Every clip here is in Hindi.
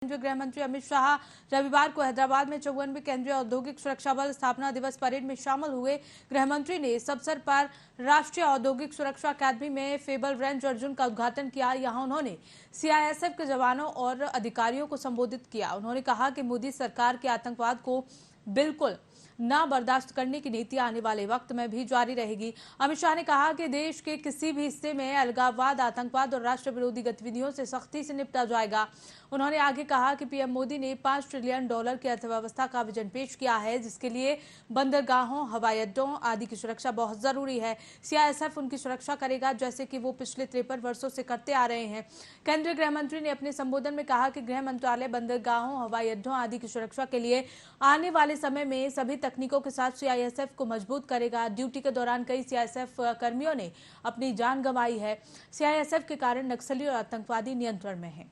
केंद्रीय गृह मंत्री अमित शाह रविवार को हैदराबाद में 54वें केंद्रीय औद्योगिक सुरक्षा बल स्थापना दिवस परेड में शामिल हुए। गृह मंत्री ने इस अवसर पर राष्ट्रीय औद्योगिक सुरक्षा अकादमी में फेबल रेंज अर्जुन का उद्घाटन किया। यहां उन्होंने सीआईएसएफ के जवानों और अधिकारियों को संबोधित किया। उन्होंने कहा कि मोदी सरकार के आतंकवाद को बिल्कुल ना बर्दाश्त करने की नीति आने वाले वक्त में भी जारी रहेगी। अमित शाह ने कहा कि देश के किसी भी हिस्से में अलगाववाद, आतंकवाद और राष्ट्र विरोधी गतिविधियों से सख्ती से निपटा जाएगा। उन्होंने आगे कहा कि पीएम मोदी ने $5 ट्रिलियन की अर्थव्यवस्था का विजन पेश किया है, जिसके लिए बंदरगाहों, हवाई अड्डों आदि की सुरक्षा बहुत जरूरी है। सीआईएसएफ उनकी सुरक्षा करेगा, जैसे कि वो पिछले 53 वर्षों से करते आ रहे हैं। केंद्रीय गृह मंत्री ने अपने संबोधन में कहा कि गृह मंत्रालय बंदरगाहों, हवाई अड्डों आदि की सुरक्षा के लिए आने वाले समय में सभी तकनीकों के साथ सीआईएसएफ को मजबूत करेगा। ड्यूटी के दौरान कई सीआईएसएफ कर्मियों ने अपनी जान गंवाई है। सीआईएसएफ के कारण नक्सली और आतंकवादी नियंत्रण में हैं।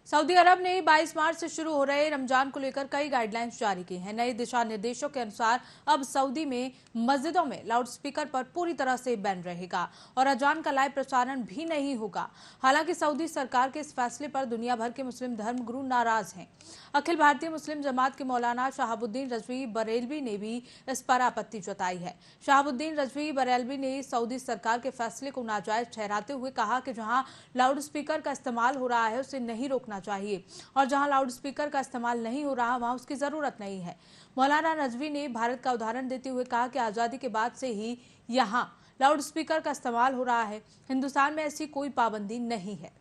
सऊदी अरब ने 22 मार्च से शुरू हो रहे रमजान को लेकर कई गाइडलाइंस जारी की हैं। नए दिशा निर्देशों के अनुसार अब सऊदी में मस्जिदों में लाउडस्पीकर पर पूरी तरह से बैन रहेगा और अजान का लाइव प्रसारण भी नहीं होगा। हालांकि सऊदी सरकार के इस फैसले पर दुनिया भर के मुस्लिम धर्मगुरु नाराज हैं। अखिल भारतीय मुस्लिम जमात के मौलाना शहाबुद्दीन रजवी बरेलवी ने भी इस पर आपत्ति जताई है। शहाबुद्दीन रजवी बरेलवी ने सऊदी सरकार के फैसले को नाजायज ठहराते हुए कहा कि जहां लाउडस्पीकर का इस्तेमाल हो रहा है उसे नहीं रोकना चाहिए और जहां लाउडस्पीकर का इस्तेमाल नहीं हो रहा वहां उसकी जरूरत नहीं है। मौलाना नजवी ने भारत का उदाहरण देते हुए कहा कि आजादी के बाद से ही यहां लाउडस्पीकर का इस्तेमाल हो रहा है। हिंदुस्तान में ऐसी कोई पाबंदी नहीं है।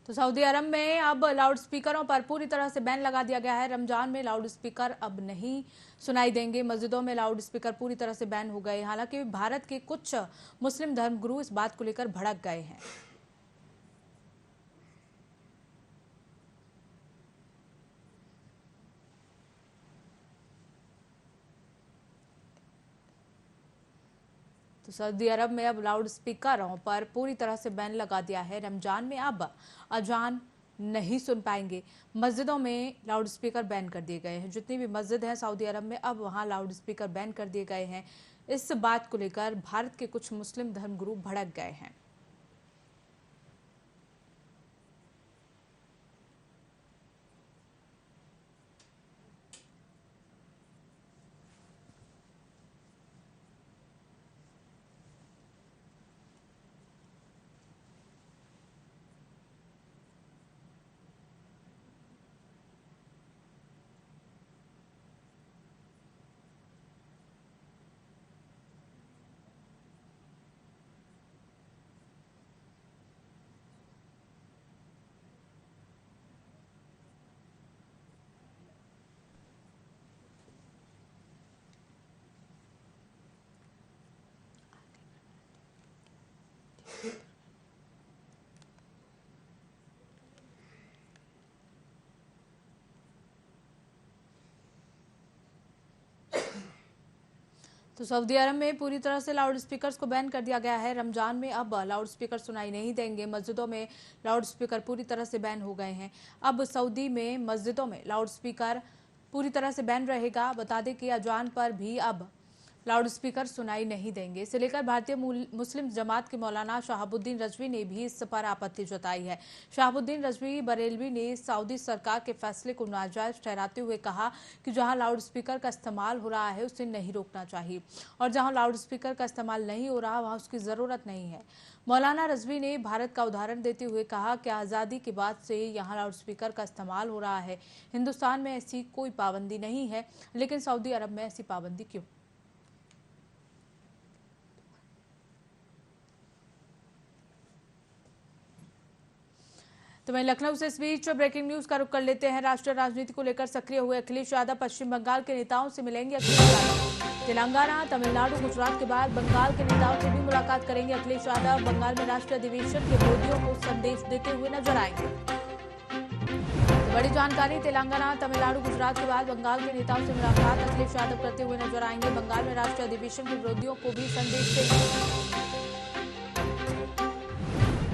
तो सऊदी अरब में अब लाउडस्पीकरों पर पूरी तरह से बैन लगा दिया गया है। रमजान में लाउडस्पीकर अब नहीं सुनाई देंगे। मस्जिदों में लाउडस्पीकर पूरी तरह से बैन हो गए। हालांकि भारत के कुछ मुस्लिम धर्मगुरु इस बात को लेकर भड़क गए हैं। तो सऊदी अरब में अब लाउडस्पीकरों पर पूरी तरह से बैन लगा दिया है। रमजान में अब अजान नहीं सुन पाएंगे। मस्जिदों में लाउडस्पीकर बैन कर दिए गए हैं। जितनी भी मस्जिद है सऊदी अरब में अब वहां लाउडस्पीकर बैन कर दिए गए हैं। इस बात को लेकर भारत के कुछ मुस्लिम धर्मगुरु भड़क गए हैं। तो सऊदी अरब में पूरी तरह से लाउडस्पीकर्स को बैन कर दिया गया है। रमजान में अब लाउडस्पीकर सुनाई नहीं देंगे। मस्जिदों में लाउडस्पीकर पूरी तरह से बैन हो गए हैं। अब सऊदी में मस्जिदों में लाउडस्पीकर पूरी तरह से बैन रहेगा। बता दें कि अजान पर भी अब लाउडस्पीकर सुनाई नहीं देंगे। इसे लेकर भारतीय मुस्लिम जमात के मौलाना शहाबुद्दीन रजवी ने भी इस पर आपत्ति जताई है। शहाबुद्दीन रजवी बरेलवी ने सऊदी सरकार के फैसले को नाजायज ठहराते हुए कहा कि जहां लाउडस्पीकर का इस्तेमाल हो रहा है उसे नहीं रोकना चाहिए और जहां लाउडस्पीकर का इस्तेमाल नहीं हो रहा वहां उसकी जरूरत नहीं है। मौलाना रजवी ने भारत का उदाहरण देते हुए कहा कि आज़ादी के बाद से यहाँ लाउडस्पीकर का इस्तेमाल हो रहा है। हिंदुस्तान में ऐसी कोई पाबंदी नहीं है, लेकिन सऊदी अरब में ऐसी पाबंदी क्यों? तो वहीं लखनऊ से इस बीच ब्रेकिंग न्यूज का रुख कर लेते हैं। राष्ट्रीय राजनीति को लेकर सक्रिय हुए अखिलेश यादव पश्चिम बंगाल के नेताओं से मिलेंगे। अखिलेश यादव तेलंगाना, तमिलनाडु, गुजरात के बाद बंगाल के नेताओं से भी मुलाकात करेंगे। अखिलेश यादव बंगाल में राष्ट्रीय अधिवेशन के विरोधियों को संदेश देते हुए नजर आएंगे। बड़ी जानकारी, तेलंगाना, तमिलनाडु, गुजरात के बाद बंगाल के नेताओं से मुलाकात अखिलेश यादव करते हुए नजर आएंगे। बंगाल में राष्ट्रीय अधिवेशन के विरोधियों को भी संदेश देंगे।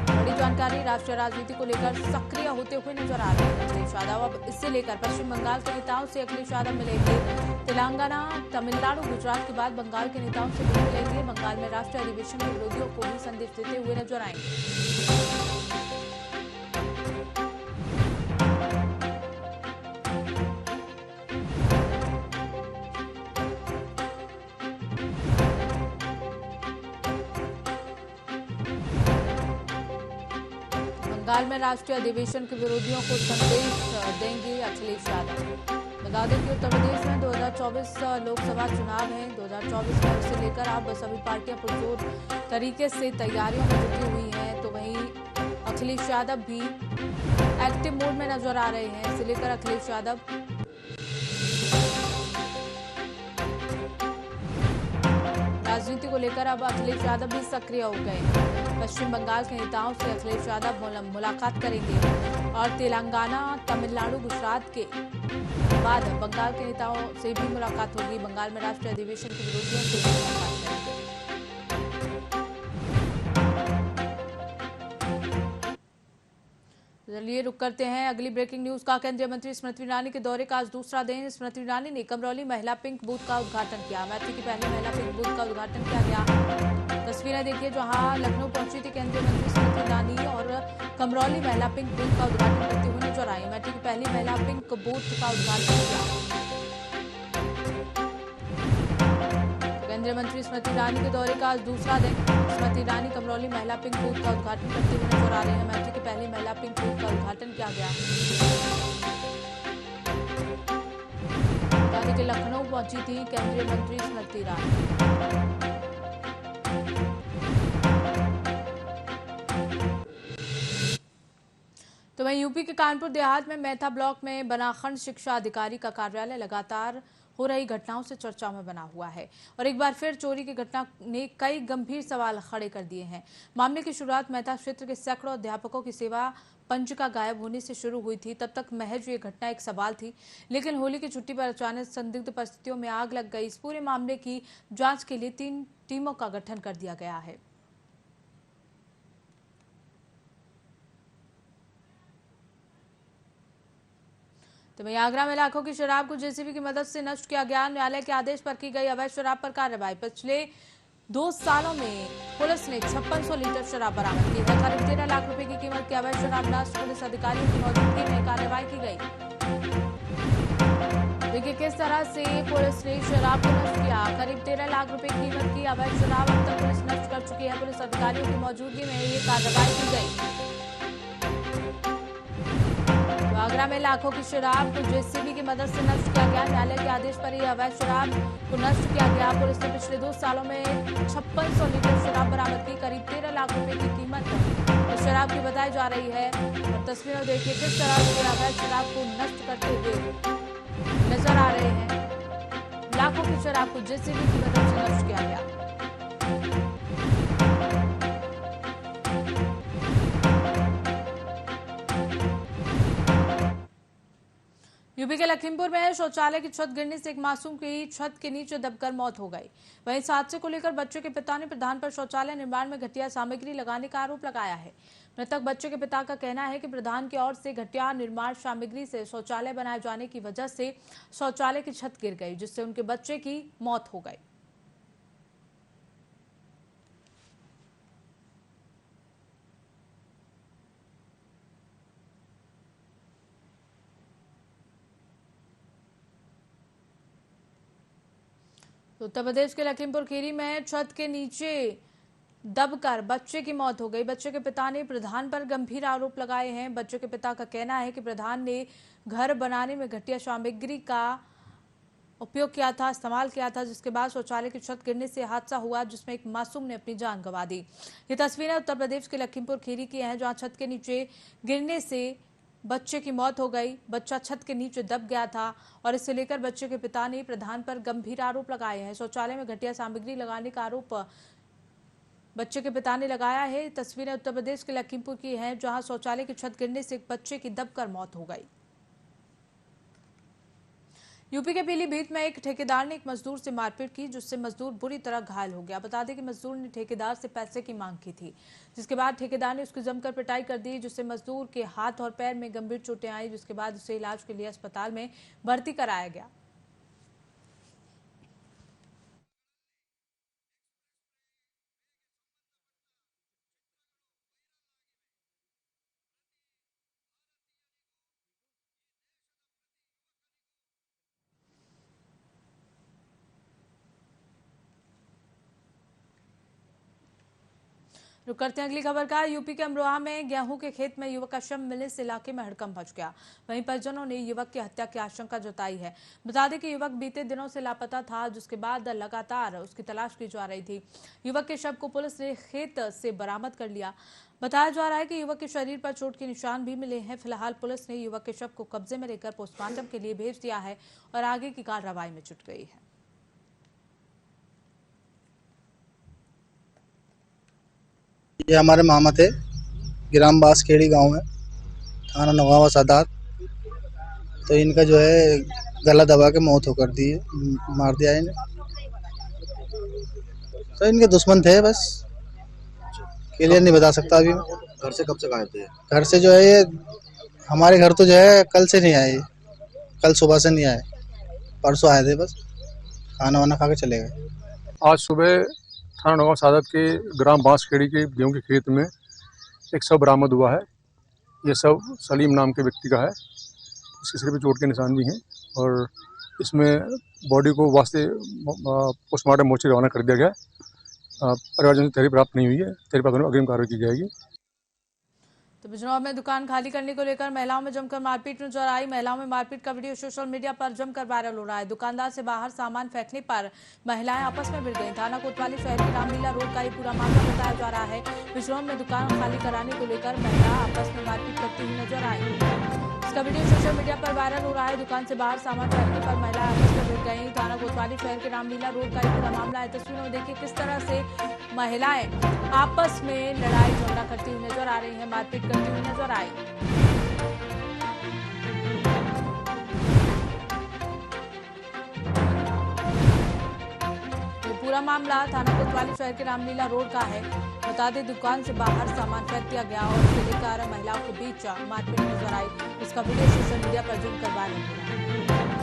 बड़ी जानकारी, राष्ट्रीय राजनीति को लेकर सक्रिय होते हुए नजर आ रहे हैं अखिलेश यादव। अब इससे लेकर पश्चिम बंगाल के नेताओं से अखिलेश यादव मिलेंगे। तेलंगाना, तमिलनाडु, गुजरात के बाद बंगाल के नेताओं से भी मिलेंगे। बंगाल में राष्ट्रीय अधिवेशन के विरोधियों को भी संदेश देते हुए नजर आएंगे। बंगाल में राष्ट्रीय अधिवेशन के विरोधियों को संदेश देंगे अखिलेश यादव। बता दें कि उत्तर प्रदेश में 2024 लोकसभा चुनाव है। 2024 में उसे लेकर अब सभी पार्टियां पुरजोर तरीके से तैयारियों में जुटी हुई हैं, तो वहीं अखिलेश यादव भी एक्टिव मोड में नजर आ रहे हैं। इसे लेकर अखिलेश यादव राजनीति को लेकर अब अखिलेश यादव भी सक्रिय हो गए। पश्चिम बंगाल के नेताओं से अखिलेश यादव मुलाकात करेंगे और तेलंगाना, तमिलनाडु, गुजरात के बाद बंगाल के नेताओं से भी मुलाकात होगी। बंगाल में राष्ट्रीय अधिवेशन के विरोधियों से भी मुलाकात करेंगे। चलिए रुक करते हैं अगली ब्रेकिंग न्यूज का। केंद्रीय मंत्री स्मृति ईरानी के दौरे का आज दूसरा दिन। स्मृति ईरानी ने कमरौली महिला पिंक बूथ का उद्घाटन किया। मैत्री की पहली महिला पिंक बूथ का उद्घाटन किया गया। तस्वीरें देखिए, जहां लखनऊ पहुंची थी केंद्रीय मंत्री स्मृति ईरानी और कमरौली महिला पिंक बूथ का उद्घाटन करते हुए नजर आई। मैत्री की पहली महिला पिंक बूथ का उद्घाटन किया। केंद्रीय मंत्री स्मृति ईरानी के दौरे का आज दूसरा दिन। स्मृति ईरानी कमरौली महिला पिंक बूथ का उद्घाटन करते हुए नजर आ रहे हैं। मैत्री की पहली महिला पिंक बूथ का उद्घाटन किया गया। बता दें कि लखनऊ पहुंची थी केंद्रीय मंत्री स्मृति ईरानी। तो वहीं यूपी के कानपुर देहात में मेहता ब्लॉक में बना खंड शिक्षा अधिकारी का कार्यालय लगातार हो रही घटनाओं से चर्चा में बना हुआ है और एक बार फिर चोरी की घटना ने कई गंभीर सवाल खड़े कर दिए हैं। मामले की शुरुआत मेहता क्षेत्र के सैकड़ों अध्यापकों की सेवा पंजिका गायब होने से शुरू हुई थी। तब तक महज ये घटना एक सवाल थी, लेकिन होली की छुट्टी पर अचानक संदिग्ध परिस्थितियों में आग लग गई। इस पूरे मामले की जांच के लिए 3 टीमों का गठन कर दिया गया है। तो वहीं आगरा में लाखों की शराब को जेसीबी की मदद से नष्ट किया गया। न्यायालय के आदेश पर की गई अवैध शराब पर कार्रवाई। पिछले 2 सालों में पुलिस ने 5600 लीटर शराब बरामद की है। करीब 13 लाख रुपए की कीमत की अवैध शराब नष्ट। पुलिस अधिकारियों की मौजूदगी में कार्रवाई की गई। देखिए किस तरह से पुलिस ने शराब को नष्ट किया। करीब 13 लाख रुपए कीमत की अवैध शराब अब तक पुलिस नष्ट कर चुकी है। पुलिस अधिकारियों की मौजूदगी में ये कार्रवाई की गई। आगरा में लाखों की शराब को जेसीबी की मदद से नष्ट किया गया। न्यायालय के आदेश पर यह अवैध शराब को नष्ट किया गया। पुलिस ने पिछले 2 सालों में 5600 लीटर शराब बरामद की। करीब 13 लाख रुपए की कीमत इस शराब की बताई जा रही है। और तस्वीरों देखिए किस तरह से अवैध शराब को नष्ट करते हुए नजर आ रहे हैं। लाखों की शराब को जेसीबी की मदद से नष्ट किया गया। यूपी के लखीमपुर में शौचालय की छत गिरने से एक मासूम की छत के नीचे दबकर मौत हो गई। वहीं इस हादसे को लेकर बच्चे के पिता ने प्रधान पर शौचालय निर्माण में घटिया सामग्री लगाने का आरोप लगाया है। मृतक बच्चे के पिता का कहना है कि प्रधान की ओर से घटिया निर्माण सामग्री से शौचालय बनाए जाने की वजह से शौचालय की छत गिर गई, जिससे उनके बच्चे की मौत हो गई। उत्तर प्रदेश के लखीमपुर खीरी में छत के नीचे दबकर बच्चे की मौत हो गई। बच्चे के पिता ने प्रधान पर गंभीर आरोप लगाए हैं। बच्चे के पिता का कहना है कि प्रधान ने घर बनाने में घटिया सामग्री का उपयोग किया था, इस्तेमाल किया था, जिसके बाद शौचालय की छत गिरने से हादसा हुआ, जिसमें एक मासूम ने अपनी जान गंवा दी। ये तस्वीरें उत्तर प्रदेश के लखीमपुर खीरी की हैं, जहां छत के नीचे गिरने से बच्चे की मौत हो गई। बच्चा छत के नीचे दब गया था और इसे लेकर बच्चे के पिता ने प्रधान पर गंभीर आरोप लगाए हैं। शौचालय में घटिया सामग्री लगाने का आरोप बच्चे के पिता ने लगाया है। तस्वीरें उत्तर प्रदेश के लखीमपुर की हैं, जहां शौचालय की छत गिरने से एक बच्चे की दबकर मौत हो गई। यूपी के पीलीभीत में एक ठेकेदार ने एक मजदूर से मारपीट की, जिससे मजदूर बुरी तरह घायल हो गया। बता दें कि मजदूर ने ठेकेदार से पैसे की मांग की थी, जिसके बाद ठेकेदार ने उसकी जमकर पिटाई कर दी, जिससे मजदूर के हाथ और पैर में गंभीर चोटें आई, जिसके बाद उसे इलाज के लिए अस्पताल में भर्ती कराया गया। रुक करते हैं अगली खबर का। यूपी के अमरोहा में गेहूं के खेत में युवक का शव मिलने से इलाके में हड़कंप मच गया। वहीं परिजनों ने युवक की हत्या की आशंका जताई है। बता दें कि युवक बीते दिनों से लापता था, जिसके बाद लगातार उसकी तलाश की जा रही थी। युवक के शव को पुलिस ने खेत से बरामद कर लिया। बताया जा रहा है कि युवक के शरीर पर चोट के निशान भी मिले हैं। फिलहाल पुलिस ने युवक के शव को कब्जे में लेकर पोस्टमार्टम के लिए भेज दिया है और आगे की कार्रवाई में जुट गई है। ये हमारे मामा थे, ग्राम बासखेड़ी गांव है, थाना नवावा सादात। तो इनका जो है गला दबा के मौत होकर दी है, मार दिया इन्हें। तो इनके दुश्मन थे, बस क्लियर नहीं बता सकता अभी। घर से कब से गायब थे? घर से जो है ये हमारे घर तो जो है कल से नहीं आए, कल सुबह से नहीं आए, परसों आए थे, बस खाना वाना खा के चले गए। आज सुबह थाना नवाब सादत के ग्राम बांसखेड़ी के गेहूं के खेत में एक शव बरामद हुआ है। ये शव सलीम नाम के व्यक्ति का है। इसके सिर पे चोट के निशान भी हैं और इसमें बॉडी को वास्ते पोस्टमार्टम मोर्चे रवाना कर दिया गया। परिवारजन से तहरीर प्राप्त नहीं हुई है। तहरीर प्राप्त होने पर अग्रिम कार्रवाई की जाएगी। तो बिजनौर में दुकान खाली करने को लेकर महिलाओं में जमकर मारपीट नजर आई। महिलाओं में मारपीट का वीडियो सोशल मीडिया पर जमकर वायरल हो रहा है। दुकानदार से बाहर सामान फेंकने पर महिलाएं आपस में भिड़ गईं। थाना कोतवाली शहर के रामलीला रोड का ये पूरा मामला बताया जा रहा है। बिजनौर में दुकान खाली कराने को लेकर महिला आपस में मारपीट करती हुई नजर आई। इसका वीडियो सोशल मीडिया पर वायरल हो रहा है। दुकान से बाहर सामान फेंकने पर महिलाएं आपस में भिड़ गईं। थाना कोतवाली शहर के रामलीला रोड का ये पूरा मामला है। तस्वीरों में देखिए किस तरह से महिलाएं आपस में लड़ाई झगड़ा करती हुई नजर आ रही हैं, मारपीट करती हुई नजर आई। ये पूरा मामला थाना कोतवाली शहर के रामलीला रोड का है। बता दें दुकान से बाहर सामान फेंक दिया गया और इसे लेकर महिलाओं के बीच मारपीट नजर आई। इसका वीडियो सोशल मीडिया पर जमकर वायरल हो रहा है।